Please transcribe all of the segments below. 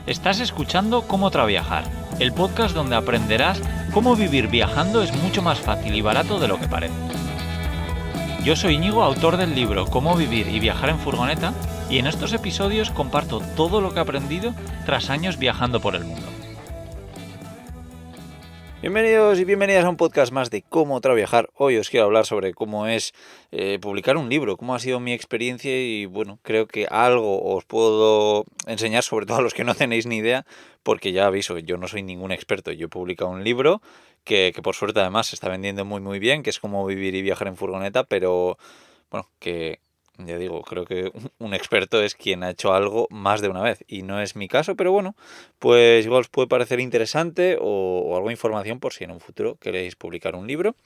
Estás escuchando Cómo Traviajar, el podcast donde aprenderás cómo vivir viajando es mucho más fácil y barato de lo que parece. Yo soy Íñigo, autor del libro Cómo vivir y viajar en furgoneta, y en estos episodios comparto todo lo que he aprendido tras años viajando por el mundo. Bienvenidos y bienvenidas a un podcast más de Cómo Traviajar. Hoy os quiero hablar sobre cómo es publicar un libro, cómo ha sido mi experiencia y bueno, creo que algo os puedo enseñar, sobre todo a los que no tenéis ni idea, porque ya aviso, yo no soy ningún experto. Yo he publicado un libro que por suerte además se está vendiendo muy bien, que es Cómo vivir y viajar en furgoneta, pero bueno, que ya digo, creo que un experto es quien ha hecho algo más de una vez y no es mi caso, pero bueno, pues igual os puede parecer interesante o algo de información por si en un futuro queréis publicar un libro.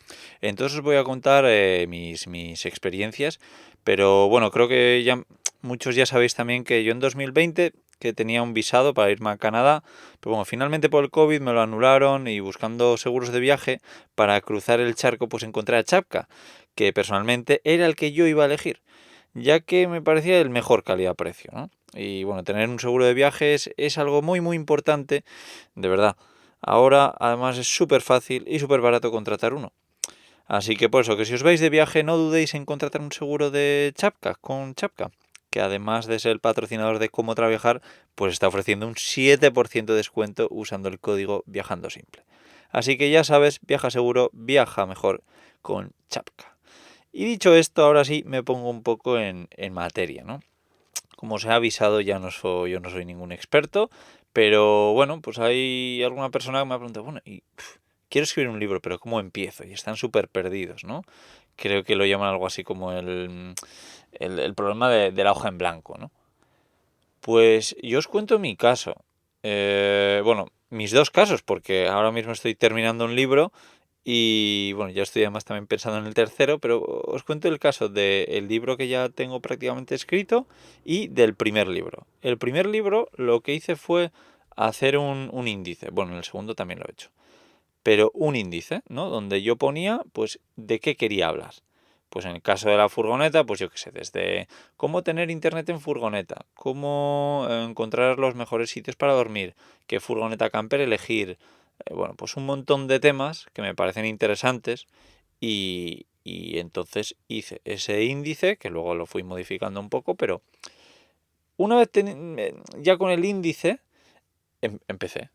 Entonces os voy a contar mis experiencias, pero bueno, creo que ya muchos ya sabéis también que yo en 2020 que tenía un visado para irme a Canadá, pero bueno, finalmente por el COVID me lo anularon y buscando seguros de viaje para cruzar el charco pues encontré a Chapka, que personalmente era el que yo iba a elegir, ya que me parecía el mejor calidad-precio, ¿no? Y bueno, tener un seguro de viajes es algo muy importante, de verdad. Ahora además es súper fácil y súper barato contratar uno. Así que por eso, que si os vais de viaje no dudéis en contratar un seguro de Chapka, con Chapka, que además de ser el patrocinador de Cómo Traviajar, pues está ofreciendo un 7% de descuento usando el código Viajando Simple. Así que ya sabes, viaja seguro, viaja mejor con Chapka. Y dicho esto, ahora sí me pongo un poco en materia, ¿no? Como os he avisado, yo no soy ningún experto, pero bueno, pues hay alguna persona que me ha preguntado, bueno, quiero escribir un libro, pero ¿cómo empiezo? Y están súper perdidos, ¿no? Creo que lo llaman algo así como el problema de la hoja en blanco, ¿no? Pues yo os cuento mi caso. Bueno, mis dos casos, porque ahora mismo estoy terminando un libro y bueno, ya estoy además también pensando en el tercero, pero os cuento el caso del libro que ya tengo prácticamente escrito y del primer libro. El primer libro lo que hice fue hacer un índice. Bueno, en el segundo también lo he hecho. Pero un índice, ¿no? Donde yo ponía, pues, de qué quería hablar. Pues en el caso de la furgoneta, pues yo qué sé, desde cómo tener internet en furgoneta, cómo encontrar los mejores sitios para dormir, qué furgoneta camper elegir, bueno, pues un montón de temas que me parecen interesantes y entonces hice ese índice, que luego lo fui modificando un poco, pero una vez ya con el índice, empecé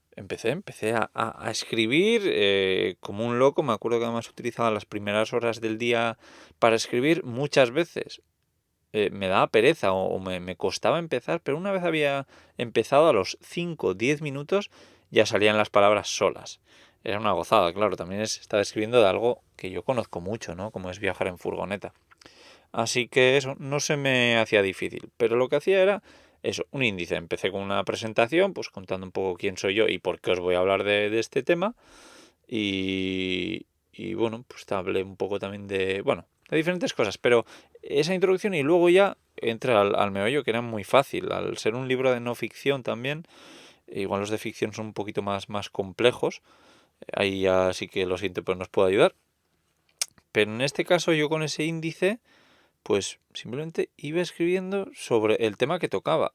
a escribir como un loco. Me acuerdo que además utilizaba las primeras horas del día para escribir muchas veces. Me daba pereza o me costaba empezar, pero una vez había empezado, a los 5 o 10 minutos ya salían las palabras solas. Era una gozada, claro, también estaba escribiendo de algo que yo conozco mucho, ¿no? Como es viajar en furgoneta. Así que eso no se me hacía difícil, pero lo que hacía era eso, un índice. Empecé con una presentación, pues contando un poco quién soy yo y por qué os voy a hablar de este tema. Y bueno, pues te hablé un poco también bueno, de diferentes cosas, pero esa introducción y luego ya entra al meollo, que era muy fácil. Al ser un libro de no ficción también, igual los de ficción son un poquito más complejos. Ahí ya sí que lo siento, pero no os puedo ayudar. Pero en este caso yo con ese índice pues simplemente iba escribiendo sobre el tema que tocaba.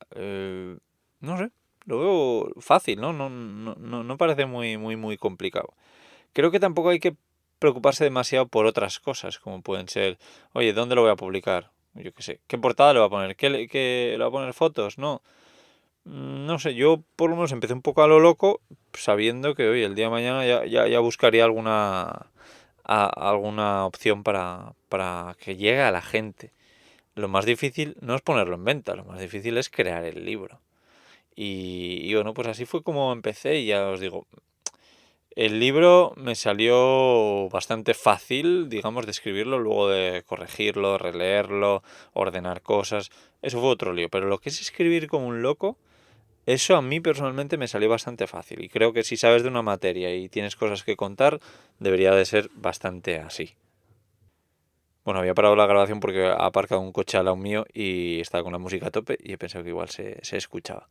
No sé, lo veo fácil, ¿no? No parece muy complicado. Creo que tampoco hay que preocuparse demasiado por otras cosas, como pueden ser, oye, ¿dónde lo voy a publicar? Yo qué sé, ¿qué portada le voy a poner? ¿Qué le voy a poner fotos? No. No sé, yo por lo menos empecé un poco a lo loco, sabiendo que hoy el día de mañana ya buscaría alguna opción para que llegue a la gente. Lo más difícil no es ponerlo en venta, lo más difícil es crear el libro. Y bueno, pues así fue como empecé y ya os digo, el libro me salió bastante fácil, digamos, de escribirlo, luego de corregirlo, releerlo, ordenar cosas. Eso fue otro lío, pero lo que es escribir como un loco, eso a mí personalmente me salió bastante fácil. Y creo que si sabes de una materia y tienes cosas que contar, debería de ser bastante así. Bueno, había parado la grabación porque ha aparcado un coche al lado mío y estaba con la música a tope y he pensado que igual se escuchaba.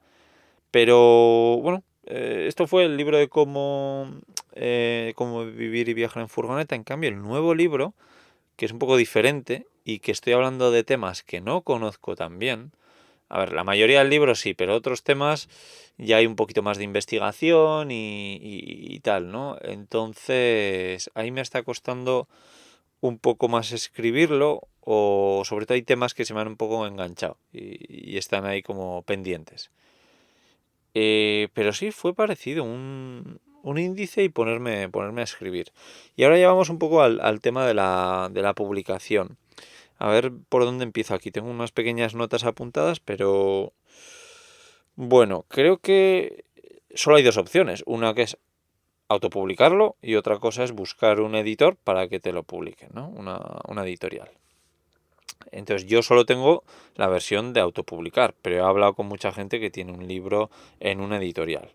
Pero bueno, esto fue el libro de cómo vivir y viajar en furgoneta. En cambio, el nuevo libro, que es un poco diferente y que estoy hablando de temas que no conozco tan bien, A ver, la mayoría del libro sí, pero otros temas ya hay un poquito más de investigación y tal, ¿no? Entonces, ahí me está costando un poco más escribirlo, o sobre todo hay temas que se me han un poco enganchado y están ahí como pendientes. Pero sí, fue parecido, un índice y ponerme a escribir. Y ahora ya vamos un poco al tema de la publicación. A ver por dónde empiezo aquí. Tengo unas pequeñas notas apuntadas, pero bueno, creo que solo hay dos opciones. Una que es autopublicarlo y otra cosa es buscar un editor para que te lo publique, ¿no? Una editorial. Entonces yo solo tengo la versión de autopublicar, pero he hablado con mucha gente que tiene un libro en una editorial.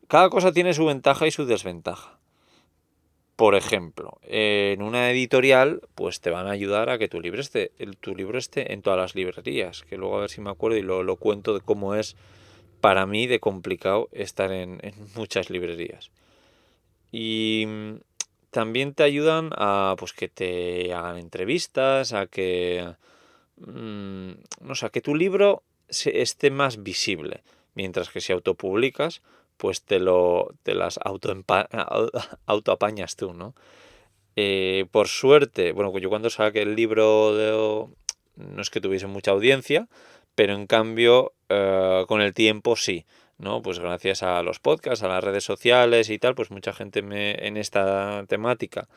Cada cosa tiene su ventaja y su desventaja. Por ejemplo, en una editorial, pues te van a ayudar a que tu libro esté en todas las librerías, que luego a ver si me acuerdo y lo cuento de cómo es para mí de complicado estar en muchas librerías. Y también te ayudan a pues que te hagan entrevistas, a que no sé, a que tu libro esté más visible, mientras que si autopublicas, pues te las autoapañas tú, ¿no? Por suerte, bueno, yo cuando saqué el libro no es que tuviese mucha audiencia, pero en cambio con el tiempo sí, ¿no? Pues gracias a los podcasts, a las redes sociales y tal, pues mucha gente en esta temática,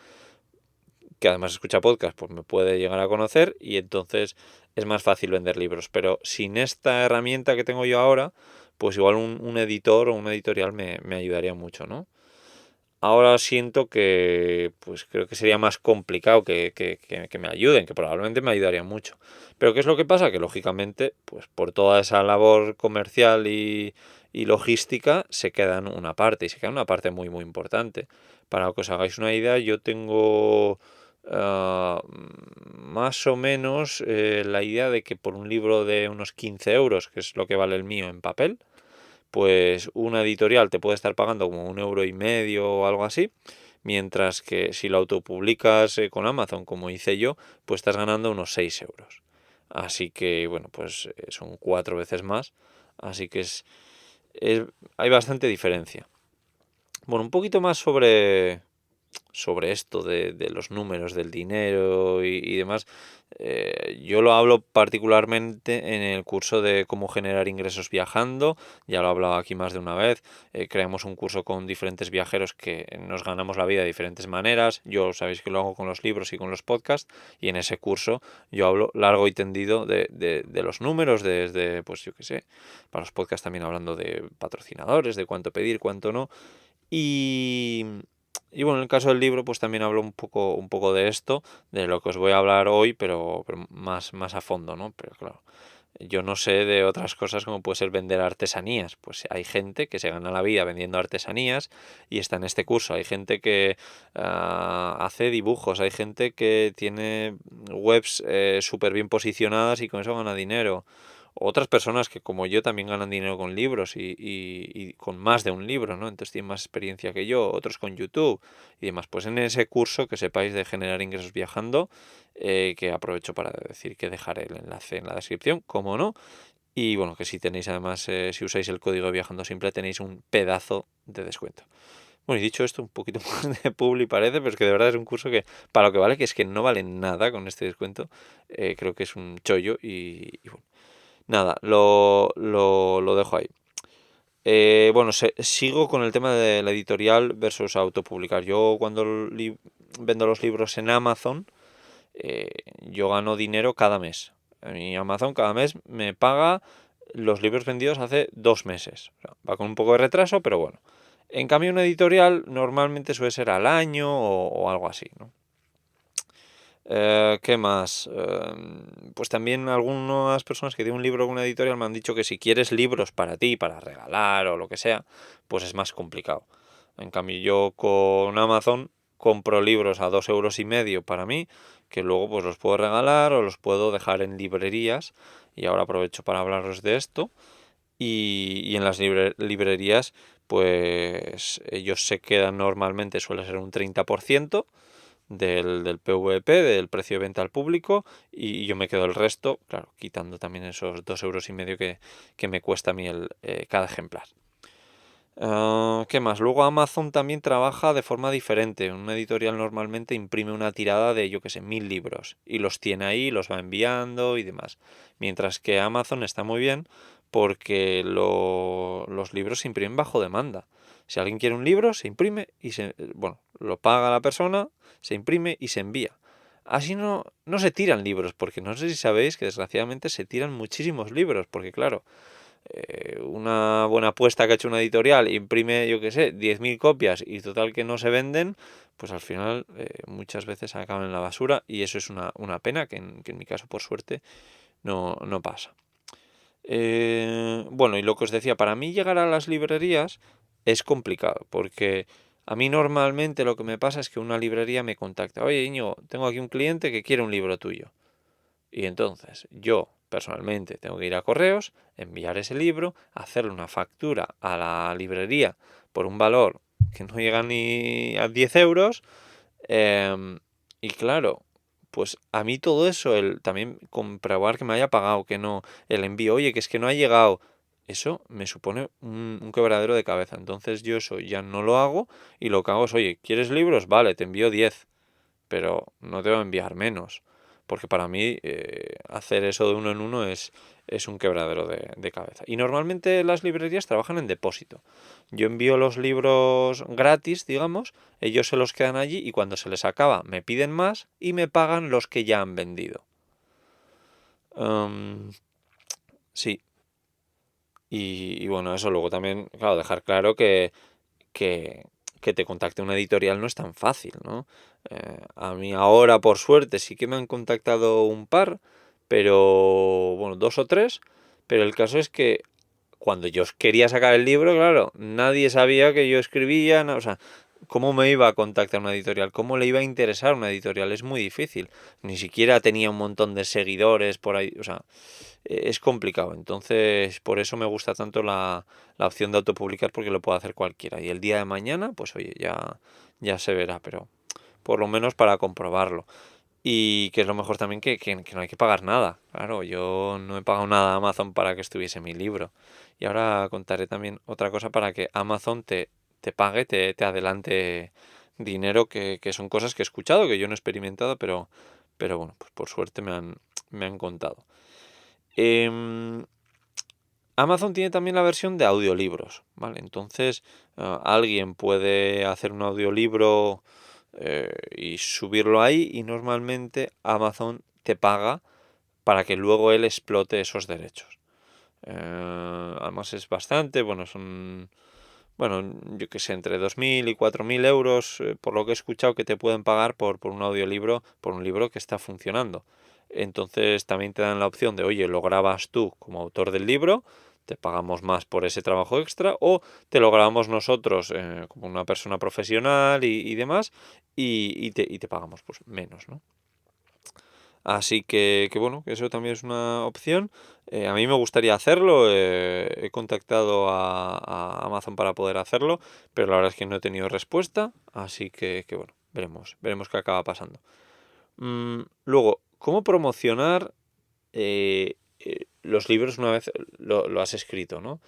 que además escucha podcast, pues me puede llegar a conocer y entonces es más fácil vender libros. Pero sin esta herramienta que tengo yo ahora, pues igual un editor o una editorial me ayudaría mucho, ¿no? Ahora siento que, pues creo que sería más complicado que me ayuden, que probablemente me ayudaría mucho. Pero ¿qué es lo que pasa? Que lógicamente, pues por toda esa labor comercial y logística, se quedan una parte, y se queda una parte muy, muy importante. Para que os hagáis una idea, yo tengo más o menos la idea de que por un libro de unos 15 euros, que es lo que vale el mío en papel, pues una editorial te puede estar pagando como 1,5 € o algo así, mientras que si lo autopublicas con Amazon, como hice yo, pues estás ganando unos 6 euros. Así que, bueno, pues son 4 veces más. Así que hay bastante diferencia. Bueno, un poquito más sobre esto de los números, del dinero y demás. Yo lo hablo particularmente en el curso de cómo generar ingresos viajando. Ya lo he hablado aquí más de una vez. Creamos un curso con diferentes viajeros que nos ganamos la vida de diferentes maneras. Yo sabéis que lo hago con los libros y con los podcasts, y en ese curso yo hablo largo y tendido de los números, desde, pues yo qué sé, para los podcasts también hablando de patrocinadores, de cuánto pedir, cuánto no. Y, y bueno, en el caso del libro, pues también hablo un poco de esto, de lo que os voy a hablar hoy, pero más a fondo, ¿no? Pero claro, yo no sé de otras cosas como puede ser vender artesanías. Pues hay gente que se gana la vida vendiendo artesanías y está en este curso. Hay gente que hace dibujos, hay gente que tiene webs súper bien posicionadas y con eso gana dinero. Otras personas que como yo también ganan dinero con libros y con más de un libro, ¿no? Entonces tienen más experiencia que yo, otros con YouTube y demás. Pues en ese curso que sepáis de generar ingresos viajando, que aprovecho para decir que dejaré el enlace en la descripción, como no. Y bueno, que si tenéis además, si usáis el código Viajando Simple, tenéis un pedazo de descuento. Bueno, y dicho esto, un poquito más de publi parece, pero es que de verdad es un curso que, para lo que vale, que es que no vale nada con este descuento, creo que es un chollo y bueno. Nada, lo dejo ahí. Bueno, sigo con el tema de la editorial versus autopublicar. Yo cuando vendo los libros en Amazon, eh, yo gano dinero cada mes. Mi Amazon cada mes me paga los libros vendidos hace 2 meses. O sea, va con un poco de retraso, pero bueno. En cambio, una editorial normalmente suele ser al año o algo así, ¿no? ¿Qué más? Pues también algunas personas que tienen un libro con una editorial me han dicho que si quieres libros para ti, para regalar o lo que sea, pues es más complicado. En cambio, yo con Amazon compro libros a 2,5 € para mí, que luego pues los puedo regalar o los puedo dejar en librerías. Y ahora aprovecho para hablaros de esto. Y en las librerías, pues ellos se quedan normalmente, suele ser un 30% del PVP, del precio de venta al público, y yo me quedo el resto, claro, quitando también esos 2,5 € que me cuesta a mí cada ejemplar. ¿Qué más? Luego Amazon también trabaja de forma diferente. Un editorial normalmente imprime una tirada de, yo qué sé, 1000 libros y los tiene ahí, los va enviando y demás. Mientras que Amazon está muy bien porque los libros se imprimen bajo demanda. Si alguien quiere un libro, se imprime y lo paga la persona, se imprime y se envía. Así no se tiran libros, porque no sé si sabéis que desgraciadamente se tiran muchísimos libros, porque claro, una buena apuesta que ha hecho una editorial, imprime, yo qué sé, 10.000 copias y total que no se venden, pues al final muchas veces acaban en la basura y eso es una pena que en mi caso, por suerte, no pasa. Bueno, y lo que os decía, para mí llegar a las librerías es complicado, porque a mí normalmente lo que me pasa es que una librería me contacta, oye, Íñigo, tengo aquí un cliente que quiere un libro tuyo. Y entonces yo personalmente tengo que ir a correos, enviar ese libro, hacerle una factura a la librería por un valor que no llega ni a 10 euros. Y claro, pues a mí todo eso, el también comprobar que me haya pagado, que no, el envío, oye, que es que no ha llegado, eso me supone un quebradero de cabeza. Entonces yo eso ya no lo hago y lo que hago es, oye, ¿quieres libros? Vale, te envío 10, pero no te voy a enviar menos, porque para mí hacer eso de uno en uno es un quebradero de cabeza. Y normalmente las librerías trabajan en depósito. Yo envío los libros gratis, digamos, ellos se los quedan allí y cuando se les acaba me piden más y me pagan los que ya han vendido. Sí, y bueno, eso luego también, claro, dejar claro que, que te contacte una editorial no es tan fácil, ¿no? A mí ahora, por suerte, sí que me han contactado un par, pero bueno, 2 o 3, pero el caso es que cuando yo quería sacar el libro, claro, nadie sabía que yo escribía, o sea, ¿cómo me iba a contactar una editorial? ¿Cómo le iba a interesar una editorial? Es muy difícil. Ni siquiera tenía un montón de seguidores por ahí, o sea, es complicado. Entonces, por eso me gusta tanto la opción de autopublicar, porque lo puede hacer cualquiera. Y el día de mañana, pues oye, ya se verá, pero por lo menos para comprobarlo. Y que es lo mejor también que no hay que pagar nada. Claro, yo no he pagado nada a Amazon para que estuviese mi libro. Y ahora contaré también otra cosa para que Amazon te pague, te adelante dinero, que son cosas que he escuchado, que yo no he experimentado, pero bueno, pues por suerte me han contado. Em, Amazon tiene también la versión de audiolibros, ¿vale? Entonces, alguien puede hacer un audiolibro y subirlo ahí y normalmente Amazon te paga para que luego él explote esos derechos. Además es bastante, bueno, yo que sé, entre 2.000 y 4.000 euros, por lo que he escuchado que te pueden pagar por un audiolibro, por un libro que está funcionando. Entonces también te dan la opción de, oye, lo grabas tú como autor del libro, te pagamos más por ese trabajo extra, o te lo grabamos nosotros como una persona profesional y demás, y te pagamos pues menos, ¿no? Así que bueno, que eso también es una opción. A mí me gustaría hacerlo, he contactado a Amazon para poder hacerlo, pero la verdad es que no he tenido respuesta, así que bueno, veremos qué acaba pasando. Luego, ¿cómo promocionar los libros una vez lo has escrito, ¿no?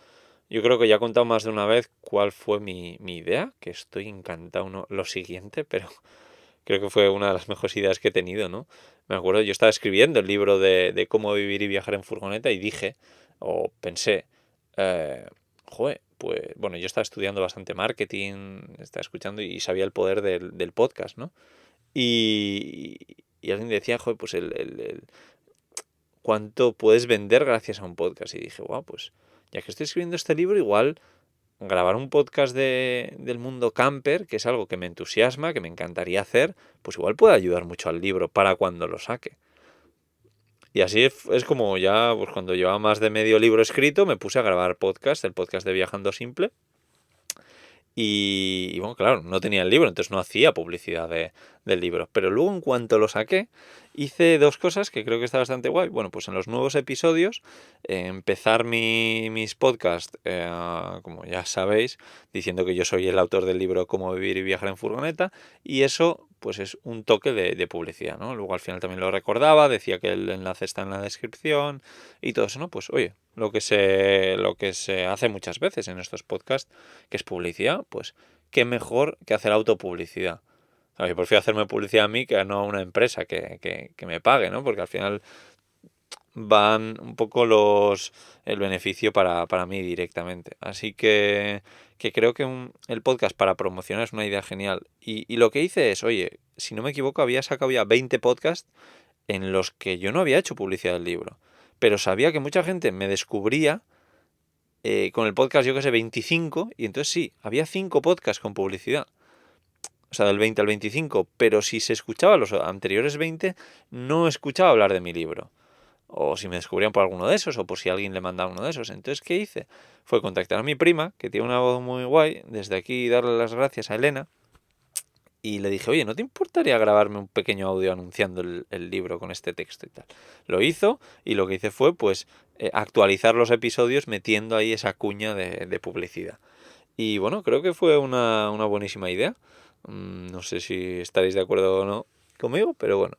Yo creo que ya he contado más de una vez cuál fue mi idea, que estoy encantado, ¿no? Lo siguiente, pero creo que fue una de las mejores ideas que he tenido, ¿no? Me acuerdo, yo estaba escribiendo el libro de cómo vivir y viajar en furgoneta y dije, o pensé, joder, pues bueno, yo estaba estudiando bastante marketing, estaba escuchando y sabía el poder del podcast, ¿no? Y alguien decía, joder, pues cuánto puedes vender gracias a un podcast. Y dije, wow, pues ya que estoy escribiendo este libro, igual grabar un podcast del mundo camper, que es algo que me entusiasma, que me encantaría hacer, pues igual puede ayudar mucho al libro para cuando lo saque. Y así es como ya, pues cuando llevaba más de medio libro escrito, me puse a grabar podcast, el podcast de Viajando Simple. Y bueno, claro, no tenía el libro, entonces no hacía publicidad del libro. Pero luego, en cuanto lo saqué, hice dos cosas que creo que está bastante guay. Bueno, pues en los nuevos episodios, empezar mis podcasts, como ya sabéis, diciendo que yo soy el autor del libro Cómo vivir y viajar en furgoneta. Y eso, pues es un toque de publicidad, ¿no? Luego al final también lo recordaba, decía que el enlace está en la descripción y todo eso, ¿no? Pues oye, lo que se hace muchas veces en estos podcasts, que es publicidad, pues qué mejor que hacer autopublicidad. O sea, yo prefiero hacerme publicidad a mí que no a una empresa que me pague, ¿no? Porque al final van un poco el beneficio para mí directamente. Así que creo que el podcast para promocionar es una idea genial. Y lo que hice es, oye, si no me equivoco, había sacado ya 20 podcasts en los que yo no había hecho publicidad del libro. Pero sabía que mucha gente me descubría con el podcast, yo que sé, 25, y entonces sí, había 5 podcasts con publicidad. O sea, del 20 al 25, pero si se escuchaba los anteriores 20, no escuchaba hablar de mi libro. O si me descubrían por alguno de esos, o por si alguien le mandaba uno de esos. Entonces, ¿qué hice? Fue contactar a mi prima, que tiene una voz muy guay, desde aquí darle las gracias a Elena, y le dije, oye, ¿no te importaría grabarme un pequeño audio anunciando el libro con este texto y tal? Lo hizo, y lo que hice fue, pues, actualizar los episodios metiendo ahí esa cuña de publicidad. Y bueno, creo que fue una buenísima idea. No sé si estaréis de acuerdo o no conmigo, pero bueno.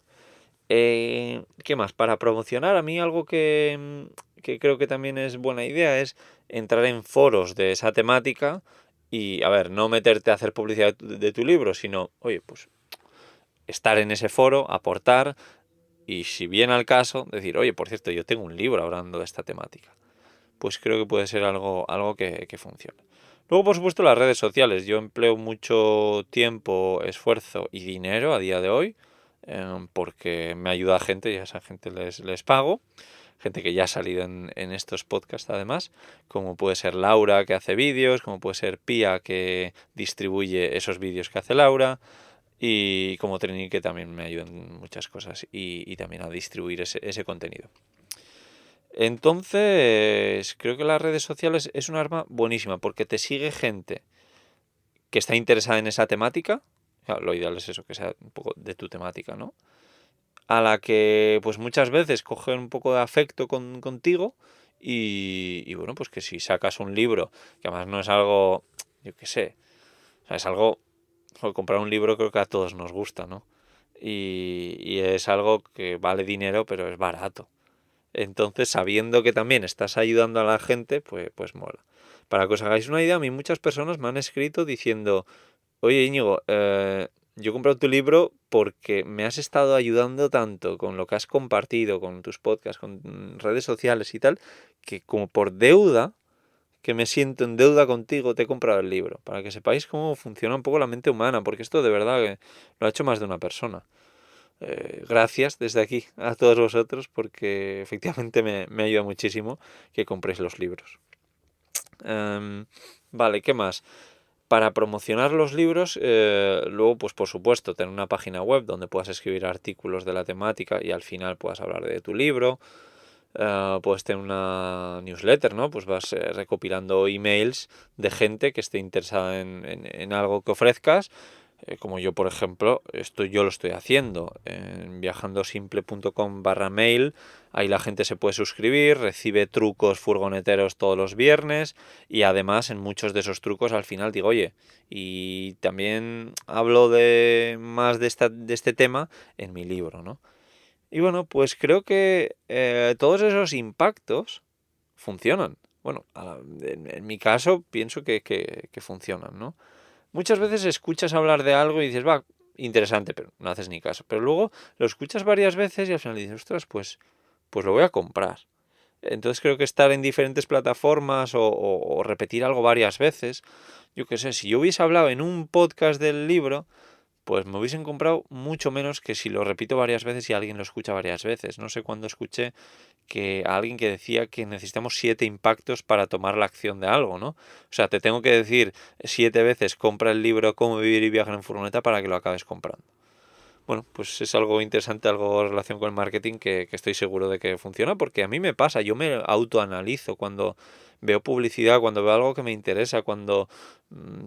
¿Qué más? Para promocionar, a mí algo que creo que también es buena idea es entrar en foros de esa temática y, a ver, no meterte a hacer publicidad de tu libro, sino, oye, pues estar en ese foro, aportar y, si viene al caso, decir, oye, por cierto, yo tengo un libro hablando de esta temática. Pues creo que puede ser algo que funcione. Luego, por supuesto, las redes sociales. Yo empleo mucho tiempo, esfuerzo y dinero a día de hoy porque me ayuda a gente y a esa gente les pago. Gente que ya ha salido en estos podcasts además, como puede ser Laura que hace vídeos, como puede ser Pía que distribuye esos vídeos que hace Laura y como Trini que también me ayuda en muchas cosas y también a distribuir ese contenido. Entonces, creo que las redes sociales es un arma buenísima porque te sigue gente que está interesada en esa temática. Claro, lo ideal es eso, que sea un poco de tu temática, ¿no? A la que pues muchas veces cogen un poco de afecto contigo y bueno, pues que si sacas un libro, que además no es algo, yo qué sé, o sea, es algo, comprar un libro creo que a todos nos gusta, ¿no? Y es algo que vale dinero, pero es barato. Entonces, sabiendo que también estás ayudando a la gente, pues mola. Para que os hagáis una idea, a mí muchas personas me han escrito diciendo, oye Íñigo, yo he comprado tu libro porque me has estado ayudando tanto con lo que has compartido, con tus podcasts, con redes sociales y tal, que como por deuda, que me siento en deuda contigo, te he comprado el libro. Para que sepáis cómo funciona un poco la mente humana, porque esto de verdad que lo ha hecho más de una persona. Gracias desde aquí a todos vosotros porque efectivamente me ayuda muchísimo que compréis los libros. Vale, ¿qué más? Para promocionar los libros, luego pues por supuesto tener una página web donde puedas escribir artículos de la temática y al final puedas hablar de tu libro. Puedes tener una newsletter, ¿no? Pues vas recopilando emails de gente que esté interesada en algo que ofrezcas. Como yo, por ejemplo, yo lo estoy haciendo en viajandosimple.com/mail. Ahí la gente se puede suscribir, recibe trucos furgoneteros todos los viernes y además en muchos de esos trucos al final digo, oye, y también hablo más de este tema en mi libro, ¿no? Y bueno, pues creo que todos esos impactos funcionan. Bueno, en mi caso pienso que funcionan, ¿no? Muchas veces escuchas hablar de algo y dices, va, interesante, pero no haces ni caso. Pero luego lo escuchas varias veces y al final dices, ostras, pues lo voy a comprar. Entonces creo que estar en diferentes plataformas o repetir algo varias veces, yo qué sé, si yo hubiese hablado en un podcast del libro, pues me hubiesen comprado mucho menos que si lo repito varias veces y alguien lo escucha varias veces. No sé cuándo escuché que a alguien que decía que necesitamos 7 impactos para tomar la acción de algo, ¿no? O sea, te tengo que decir 7 veces compra el libro Cómo vivir y viajar en furgoneta para que lo acabes comprando. Bueno, pues es algo interesante, algo en relación con el marketing que estoy seguro de que funciona, porque a mí me pasa, yo me autoanalizo cuando veo publicidad, cuando veo algo que me interesa, cuando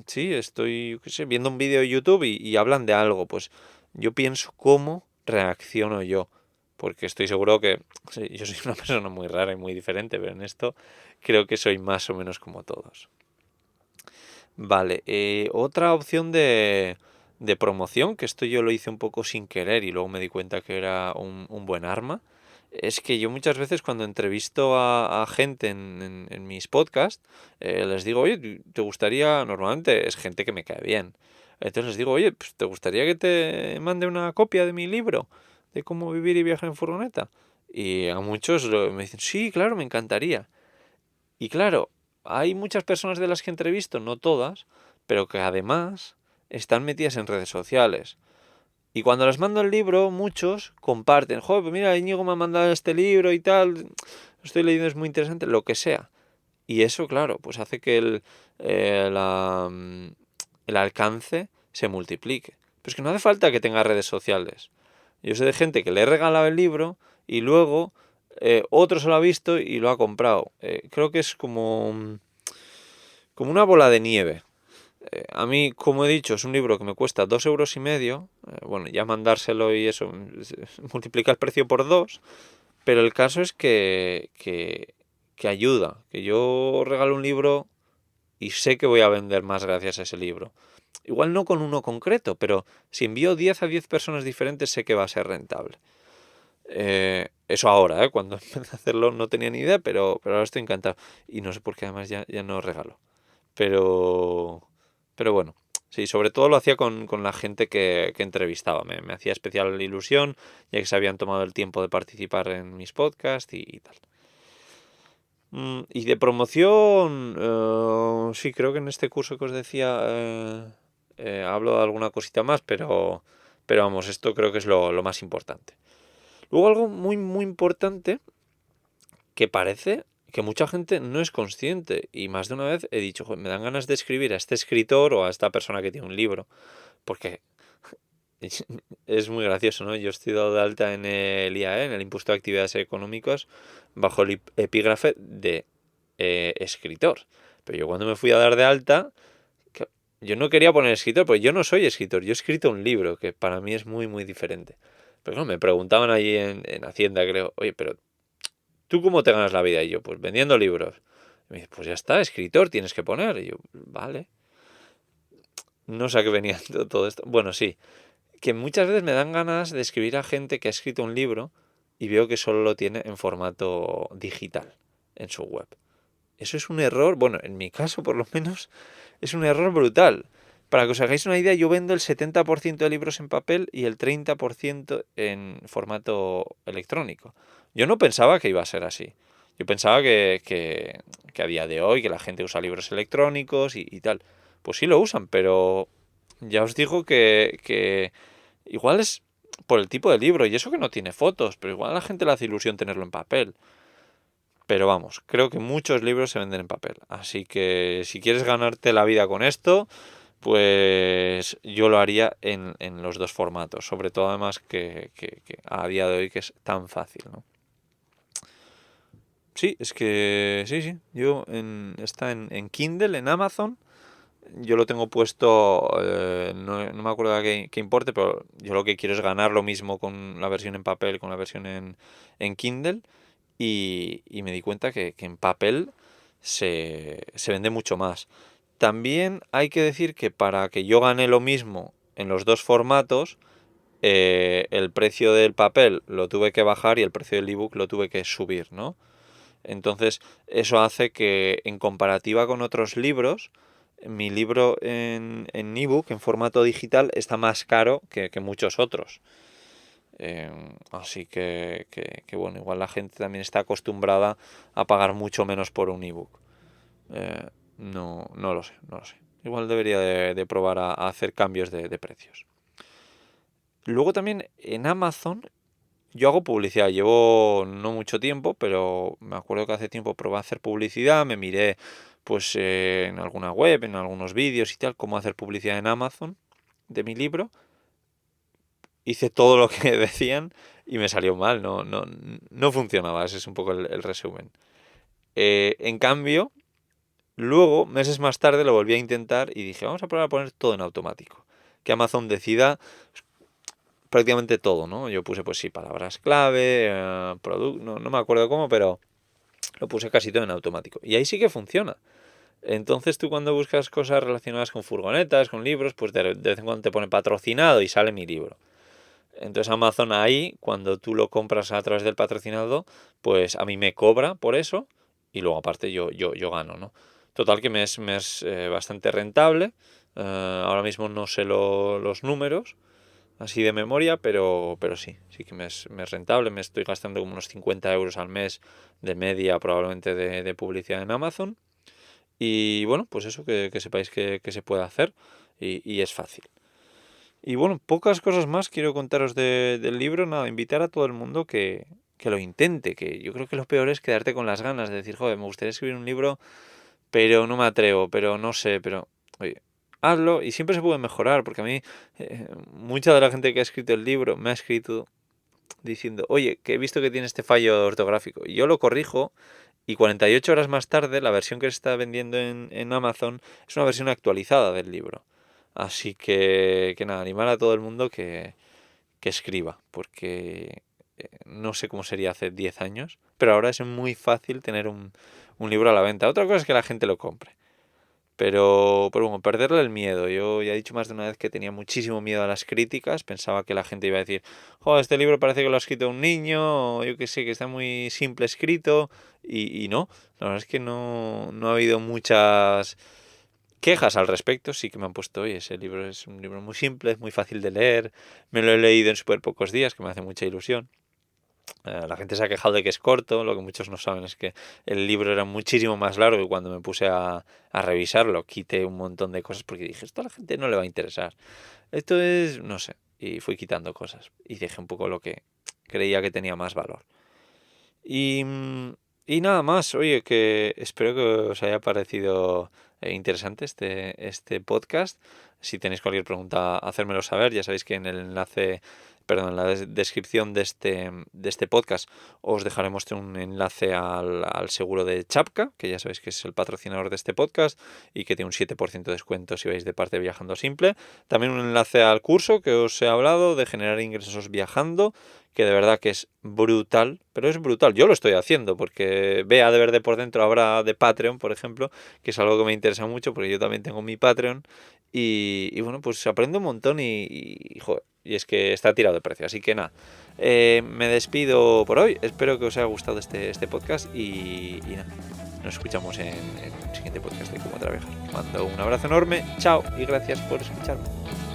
sí, estoy qué sé, viendo un vídeo de YouTube y hablan de algo, pues yo pienso cómo reacciono yo, porque estoy seguro que sí, yo soy una persona muy rara y muy diferente, pero en esto creo que soy más o menos como todos. Vale, otra opción de promoción, que esto yo lo hice un poco sin querer y luego me di cuenta que era un buen arma, es que yo muchas veces cuando entrevisto a gente en mis podcasts, les digo, oye, ¿te gustaría? Normalmente es gente que me cae bien. Entonces les digo, oye, pues, ¿te gustaría que te mande una copia de mi libro de cómo vivir y viajar en furgoneta? Y a muchos me dicen, sí, claro, me encantaría. Y claro, hay muchas personas de las que entrevisto, no todas, pero que además están metidas en redes sociales. Y cuando les mando el libro, muchos comparten, joder, pues mira, Íñigo me ha mandado este libro y tal, lo estoy leyendo, es muy interesante, lo que sea. Y eso, claro, pues hace que el alcance se multiplique. Pero es que no hace falta que tenga redes sociales. Yo sé de gente que le he regalado el libro y luego otro se lo ha visto y lo ha comprado. Creo que es como una bola de nieve. A mí, como he dicho, es un libro que me cuesta 2,5 euros. Bueno, ya mandárselo y eso, multiplica el precio por 2. Pero el caso es que ayuda. Que yo regalo un libro y sé que voy a vender más gracias a ese libro. Igual no con uno concreto, pero si envío 10 a 10 personas diferentes sé que va a ser rentable. Eso ahora, cuando empecé a hacerlo no tenía ni idea, pero ahora estoy encantado. Y no sé por qué además ya no regalo. Pero, pero bueno, sí, sobre todo lo hacía con la gente que entrevistaba. Me hacía especial ilusión, ya que se habían tomado el tiempo de participar en mis podcasts y tal. Y de promoción, sí, creo que en este curso que os decía hablo de alguna cosita más, pero vamos, esto creo que es lo más importante. Luego algo muy, muy importante que parece que mucha gente no es consciente y más de una vez he dicho, "Joder, me dan ganas de escribir a este escritor o a esta persona que tiene un libro, porque es muy gracioso, ¿no? Yo estoy dado de alta en el IAE, en el Impuesto de Actividades Económicas, bajo el epígrafe de escritor. Pero yo cuando me fui a dar de alta, yo no quería poner escritor, porque yo no soy escritor, yo he escrito un libro, que para mí es muy, muy diferente. Pero no, me preguntaban allí en Hacienda, creo, oye, pero ¿tú cómo te ganas la vida? Y yo, pues vendiendo libros. Y me dice, pues ya está, escritor tienes que poner. Y yo, vale. No sé a qué venía todo esto. Bueno, sí, que muchas veces me dan ganas de escribir a gente que ha escrito un libro y veo que solo lo tiene en formato digital en su web. Eso es un error, bueno, en mi caso por lo menos, es un error brutal. Para que os hagáis una idea, yo vendo el 70% de libros en papel y el 30% en formato electrónico. Yo no pensaba que iba a ser así. Yo pensaba que a día de hoy, que la gente usa libros electrónicos y tal. Pues sí lo usan, pero ya os digo que igual es por el tipo de libro y eso que no tiene fotos, pero igual a la gente le hace ilusión tenerlo en papel. Pero vamos, creo que muchos libros se venden en papel. Así que si quieres ganarte la vida con esto, pues yo lo haría en los dos formatos. Sobre todo además que a día de hoy que es tan fácil, ¿no? Sí, es que sí. Está en Kindle, en Amazon. Yo lo tengo puesto, no me acuerdo a qué importe, pero yo lo que quiero es ganar lo mismo con la versión en papel, con la versión en Kindle. Y me di cuenta que en papel se vende mucho más. También hay que decir que para que yo gane lo mismo en los dos formatos, el precio del papel lo tuve que bajar y el precio del ebook lo tuve que subir, ¿no? Entonces, eso hace que en comparativa con otros libros, mi libro en ebook, en formato digital, está más caro que muchos otros. Así que bueno, igual la gente también está acostumbrada a pagar mucho menos por un ebook. No lo sé. Igual debería de probar a hacer cambios de precios. Luego también en Amazon yo hago publicidad. Llevo no mucho tiempo, pero me acuerdo que hace tiempo probé a hacer publicidad. Me miré pues en alguna web, en algunos vídeos y tal, cómo hacer publicidad en Amazon de mi libro. Hice todo lo que decían y me salió mal, no funcionaba, ese es un poco el resumen. En cambio, luego, meses más tarde, lo volví a intentar y dije, vamos a probar a poner todo en automático. Que Amazon decida prácticamente todo, ¿no? Yo puse, pues sí, palabras clave, producto, no me acuerdo cómo, pero lo puse casi todo en automático. Y ahí sí que funciona. Entonces tú cuando buscas cosas relacionadas con furgonetas, con libros, pues de vez en cuando te pone patrocinado y sale mi libro. Entonces Amazon ahí, cuando tú lo compras a través del patrocinado, pues a mí me cobra por eso y luego aparte yo gano, ¿no? Total que me es bastante rentable. Ahora mismo no sé los números así de memoria, pero sí que me es rentable. Me estoy gastando como unos 50 euros al mes de media probablemente de publicidad en Amazon. Y bueno, pues eso, que sepáis que se puede hacer y es fácil. Y bueno, pocas cosas más quiero contaros del libro. Nada, invitar a todo el mundo que lo intente, que yo creo que lo peor es quedarte con las ganas de decir, joder, me gustaría escribir un libro, pero no me atrevo, pero no sé, pero oye, hazlo y siempre se puede mejorar, porque a mí mucha de la gente que ha escrito el libro me ha escrito diciendo, oye, que he visto que tiene este fallo ortográfico, y yo lo corrijo, y 48 horas más tarde la versión que se está vendiendo en Amazon es una versión actualizada del libro. Así que nada, animar a todo el mundo que escriba, porque no sé cómo sería hace 10 años, pero ahora es muy fácil tener un libro a la venta. Otra cosa es que la gente lo compre. Pero bueno, perderle el miedo. Yo ya he dicho más de una vez que tenía muchísimo miedo a las críticas. Pensaba que la gente iba a decir, joder, este libro parece que lo ha escrito un niño, o yo que sé, que está muy simple escrito. Y no, la verdad es que no ha habido muchas quejas al respecto. Sí que me han puesto, oye, ese libro es un libro muy simple, es muy fácil de leer. Me lo he leído en súper pocos días, que me hace mucha ilusión. La gente se ha quejado de que es corto, lo que muchos no saben es que el libro era muchísimo más largo y cuando me puse a revisarlo quité un montón de cosas porque dije, esto a la gente no le va a interesar. Esto es, no sé, y fui quitando cosas y dejé un poco lo que creía que tenía más valor. Y, y nada más, oye, que espero que os haya parecido interesante este podcast. Si tenéis cualquier pregunta, hacérmelo saber. Ya sabéis que en el enlace, perdón, en la descripción de este podcast os dejaremos un enlace al seguro de Chapka, que ya sabéis que es el patrocinador de este podcast y que tiene un 7% de descuento si vais de parte de Viajando Simple. También un enlace al curso que os he hablado de generar ingresos viajando, que de verdad que es brutal, pero es brutal. Yo lo estoy haciendo porque Bea de Verde por Dentro habrá de Patreon, por ejemplo, que es algo que me interesa mucho porque yo también tengo mi Patreon y bueno, pues aprendo un montón joder, y es que está tirado de precio. Así que nada, me despido por hoy. Espero que os haya gustado este podcast y nada, nos escuchamos en el siguiente podcast de Cómo Trabajar. Mando un abrazo enorme, chao y gracias por escucharme.